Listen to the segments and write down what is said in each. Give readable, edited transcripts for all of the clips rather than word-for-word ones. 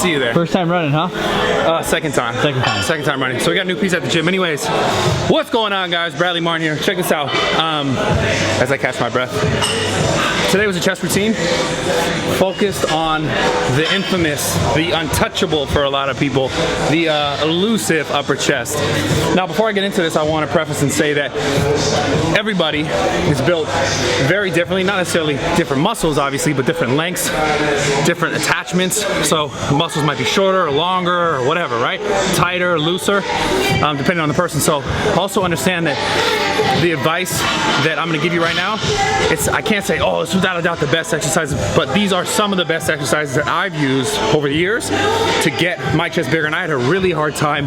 see you there. First time running, huh? Second time. Second time running. So we got a new piece at the gym. Anyways, what's going on, guys? Bradley Martyn here. Check this out. As I catch my breath. Today was a chest routine focused on the infamous, the untouchable for a lot of people, the elusive upper chest. Now, before I get into this, I want to preface and say that everybody is built very differently, not necessarily different muscles, obviously, but different lengths, different attachments. So muscles might be shorter or longer or whatever, right? Tighter or looser, depending on the person. So also understand that the advice that I'm going to give you right now, I can't say, oh, it's without a doubt the best exercises, but these are some of the best exercises that I've used over the years to get my chest bigger. And I had a really hard time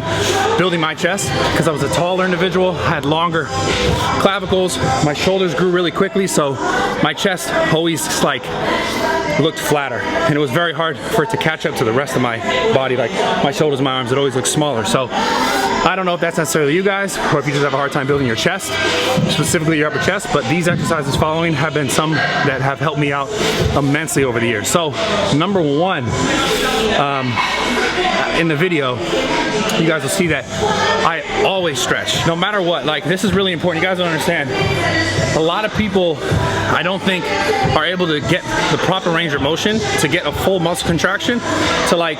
building my chest because I was a taller individual, I had longer clavicles, my shoulders grew really quickly, so my chest always looked flatter, and it was very hard for it to catch up to the rest of my body. Like my shoulders, my arms, it always looked smaller. So I don't know if that's necessarily you guys, or if you just have a hard time building your chest, specifically your upper chest, but these exercises following have been some that have helped me out immensely over the years. So number one, in the video, you guys will see that I always stretch, no matter what. Like, this is really important. You guys don't understand. A lot of people, I don't think, are able to get the proper range of motion to get a full muscle contraction to like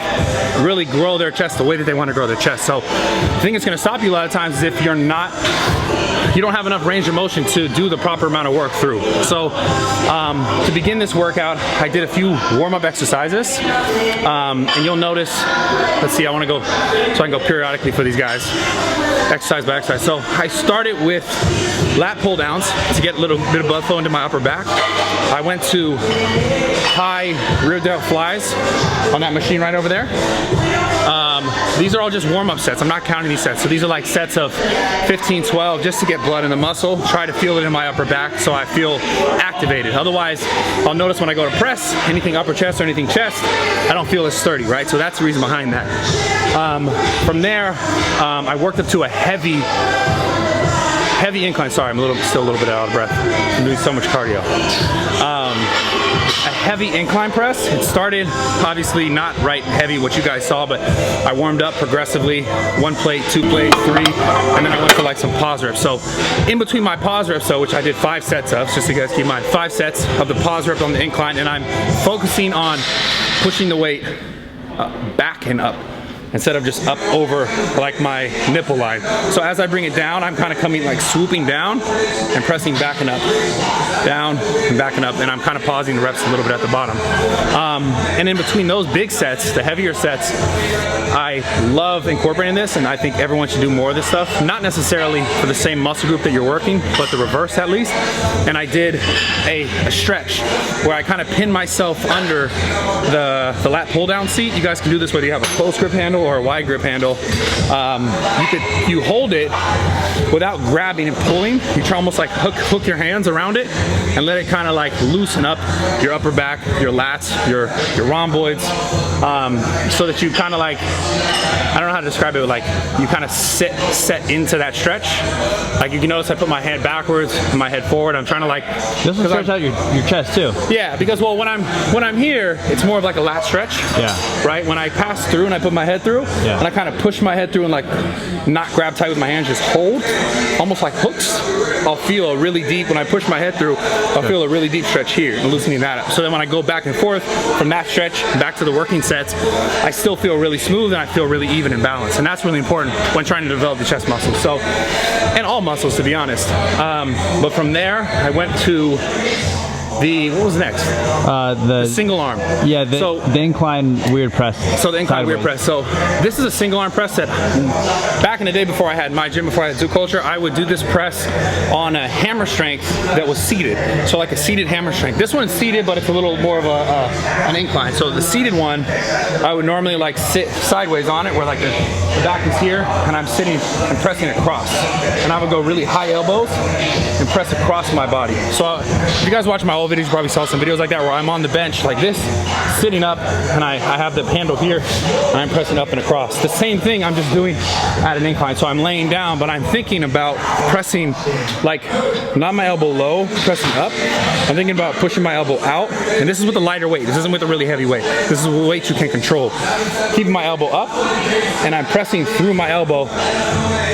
really grow their chest the way that they want to grow their chest. So the thing that's going to stop you a lot of times is if you don't have enough range of motion to do the proper amount of work through. So to begin this workout, I did a few warm-up exercises, and you'll notice, let's see, I want to go so I can go periodically for these guys, exercise by exercise. So I started with lat pull downs to get a little bit of blood flow into my upper back. I went to high rear delt flies on that machine right over there. These are all just warm-up sets. I'm not counting these sets. So these are like sets of 15, 12, just to get blood in the muscle. Try to feel it in my upper back so I feel activated. Otherwise, I'll notice when I go to press anything upper chest or anything chest, I don't feel as sturdy, right? So that's the reason behind that. From there, I worked up to a heavy incline. Sorry, I'm still a little bit out of breath. I'm doing so much cardio. A heavy incline press. It started obviously not right heavy, what you guys saw, but I warmed up progressively. 1 plate, 2 plate, 3, and then I went for like some pause reps. So in between my pause reps, which I did 5 sets of, just so you guys keep in mind, 5 sets of the pause rep on the incline, and I'm focusing on pushing the weight back and up, instead of just up over like my nipple line. So as I bring it down, I'm kind of coming like swooping down and pressing back and up, down and back and up, and I'm kind of pausing the reps a little bit at the bottom. And in between those big sets, the heavier sets, I love incorporating this, and I think everyone should do more of this stuff. Not necessarily for the same muscle group that you're working, but the reverse at least. And I did a stretch where I kind of pinned myself under the lat pull down seat. You guys can do this whether you have a close grip handle or a wide grip handle. You hold it without grabbing and pulling. You try almost like hook your hands around it and let it kind of like loosen up your upper back, your lats, your rhomboids, so that you kind of like, I don't know how to describe it, but like you kind of set into that stretch. Like you can notice I put my head backwards and my head forward. I'm trying to like, this will stretch out your chest too. Yeah, because well, when I'm here, it's more of like a lat stretch. Yeah. Right. When I pass through and I put my head through, yeah, and I kind of push my head through and like not grab tight with my hands, just hold, almost like hooks. I'll feel a really deep, when I push my head through, I'll feel a really deep stretch here and loosening that up. So then when I go back and forth from that stretch back to the working sets, I still feel really smooth and I feel really even and balanced. And that's really important when trying to develop the chest muscles. So, and all muscles, to be honest. But from there, I went to what was next? The single arm. Yeah, the incline weird press. So the incline weird press. So this is a single arm press that back in the day before I had my gym, before I had Zoo Culture, I would do this press on a hammer strength that was seated. So like a seated hammer strength. This one's seated, but it's a little more of an incline. So the seated one, I would normally like sit sideways on it where like the the back is here, and I'm sitting and pressing across. And I would go really high elbows and press across my body. So if you guys watch my old videos, you probably saw some videos like that where I'm on the bench like this, sitting up, and I have the handle here, and I'm pressing up and across. The same thing I'm just doing at an incline. So I'm laying down, but I'm thinking about pressing, like, not my elbow low, pressing up. I'm thinking about pushing my elbow out, and this is with a lighter weight. This isn't with a really heavy weight. This is with weight you can control. Keeping my elbow up, and I'm pressing through my elbow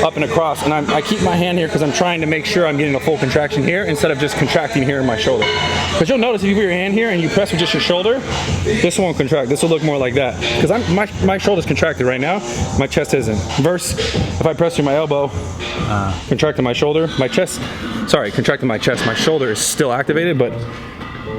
up and across, and I keep my hand here because I'm trying to make sure I'm getting a full contraction here instead of just contracting here in my shoulder. Because you'll notice if you put your hand here and you press with just your shoulder, this won't contract. This will look more like that. Because my shoulder's contracted right now, my chest isn't. Versus if I press through my elbow, contracting my shoulder, contracting my chest, my shoulder is still activated, but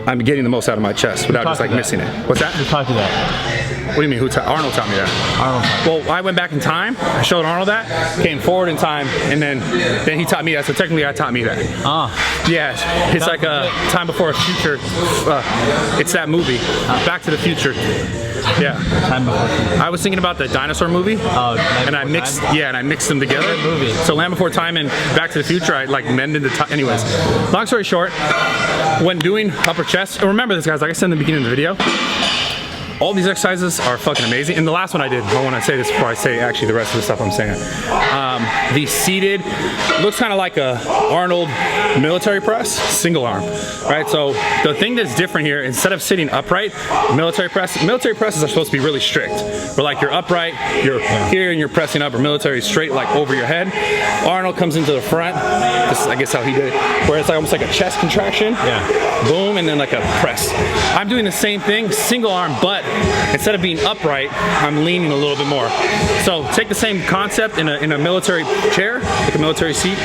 I'm getting the most out of my chest without just like missing it. What's that? Who taught you that? What do you mean? Arnold taught me that. Arnold. Well, I went back in time. I showed Arnold that. Came forward in time, and then he taught me that. So technically, I taught me that. Yeah, it's like a Time Before a Future. It's that movie, Back to the Future. Yeah. Time Before. I was thinking about the dinosaur movie. And I mixed them together. Movie. So Land Before Time and Back to the Future, I like mended the time. Anyways, long story short, when doing upper chest, remember this, guys. Like I said in the beginning of the video, all these exercises are fucking amazing. And the last one I did, I want to say this before I say actually the rest of the stuff I'm saying. The seated looks kind of like a Arnold military press, single arm, right? So the thing that's different here, instead of sitting upright, military presses are supposed to be really strict. Where like you're upright, you're here and you're pressing up, or military is straight like over your head. Arnold comes into the front. This is, I guess, how he did it, where it's like almost like a chest contraction. Yeah. Boom, and then like a press. I'm doing the same thing, single arm, but instead of being upright, I'm leaning a little bit more. So take the same concept in a military chair, like a military seat,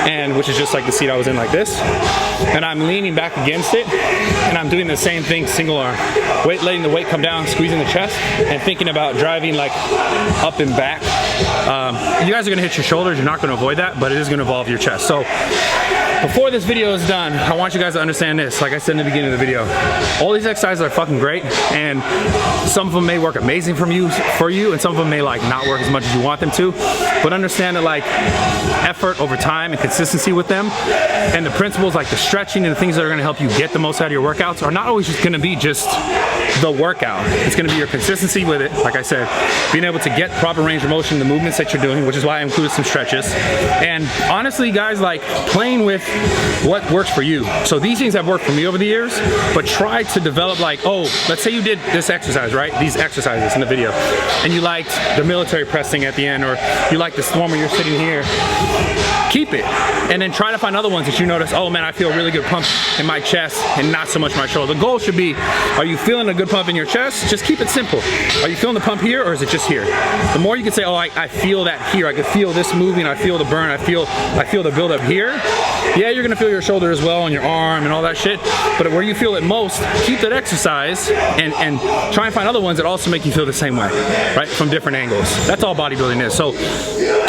and which is just like the seat I was in, like this. And I'm leaning back against it, and I'm doing the same thing, single arm. Letting the weight come down, squeezing the chest, and thinking about driving like up and back. You guys are gonna hit your shoulders, you're not gonna avoid that, but it is gonna involve your chest. So before this video is done, I want you guys to understand this. Like I said in the beginning of the video, all these exercises are fucking great, and some of them may work amazing for you, and some of them may like not work as much as you want them to. But understand that like effort over time and consistency with them, and the principles like the stretching and the things that are gonna help you get the most out of your workouts are not always just gonna be just the workout. It's gonna be your consistency with it. Like I said, being able to get proper range of motion in the movements that you're doing, which is why I included some stretches. And honestly, guys, like playing with what works for you. So these things have worked for me over the years, but try to develop like, oh, let's say you did this exercise, right? These exercises in the video, and you liked the military pressing at the end, or you like this one where you're sitting here. Keep it, and then try to find other ones that you notice, oh man, I feel a really good pump in my chest and not so much my shoulder. The goal should be, are you feeling a good pump in your chest? Just keep it simple. Are you feeling the pump here, or is it just here? The more you can say, oh, I feel that here, I can feel this moving, I feel the burn, I feel the build up here. Yeah, you're gonna feel your shoulder as well, and your arm and all that shit, but where you feel it most, keep that exercise and try and find other ones that also make you feel the same way, right? From different angles. That's all bodybuilding is. So,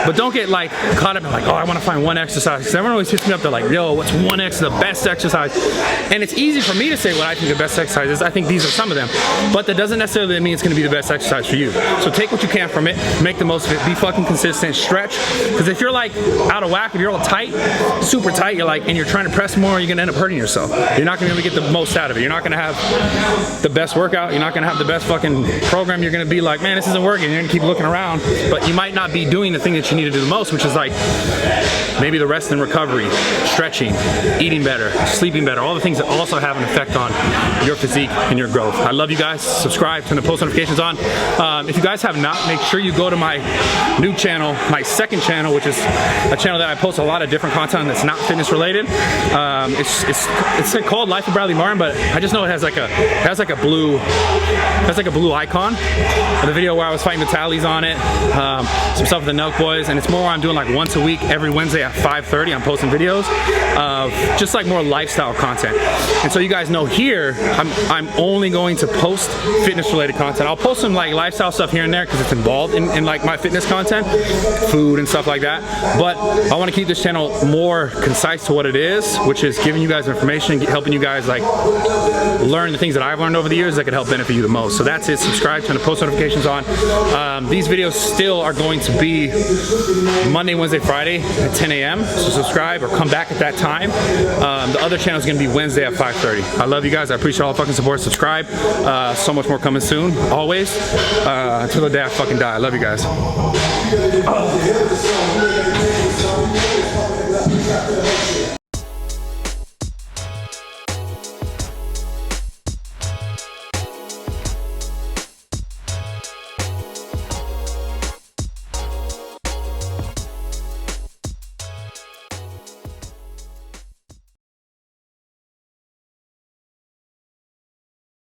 but don't get like caught up in like, oh, I wanna find one exercise, because everyone always hits me up, they're like, yo, what's one the best exercise? And it's easy for me to say what I think the best exercise is. I think these are some of them, but that doesn't necessarily mean it's gonna be the best exercise for you. So take what you can from it, make the most of it, be fucking consistent, stretch, because if you're like out of whack, if you're all tight, super tight, you're like, and you're trying to press more, you're gonna end up hurting yourself. You're not gonna be able to get the most out of it. You're not gonna have the best workout, you're not gonna have the best fucking program. You're gonna be like, man, this isn't working. You're gonna keep looking around, but you might not be doing the thing that you need to do the most, which is like maybe the rest and recovery, stretching, eating better, sleeping better, all the things that also have an effect on your physique and your growth. I love you guys. Subscribe, turn the post notifications on. If you guys have not, make sure you go to my new channel, my second channel, which is a channel that I post a lot of different content that's not fitness related. It's called Life of Bradley Martyn, but I just know it has like a blue icon. The video where I was fighting the tallies on it, some stuff with the Nelk boys, and it's more where I'm doing like once a week, every Wednesday Wednesday at 5:30. I'm posting videos of just like more lifestyle content. And so you guys know here, I'm only going to post fitness related content. I'll post some like lifestyle stuff here and there because it's involved in like my fitness content, food and stuff like that. But I want to keep this channel more concise to what it is, which is giving you guys information, helping you guys like learn the things that I've learned over the years that could help benefit you the most. So that's it. Subscribe, turn the post notifications on. These videos still are going to be Monday, Wednesday, Friday at 10 a.m. So subscribe or come back at that time. The other channel is going to be Wednesday at 5:30. I love you guys. I appreciate all the fucking support. Subscribe. So much more coming soon. Always. Until the day I fucking die. I love you guys. Oh.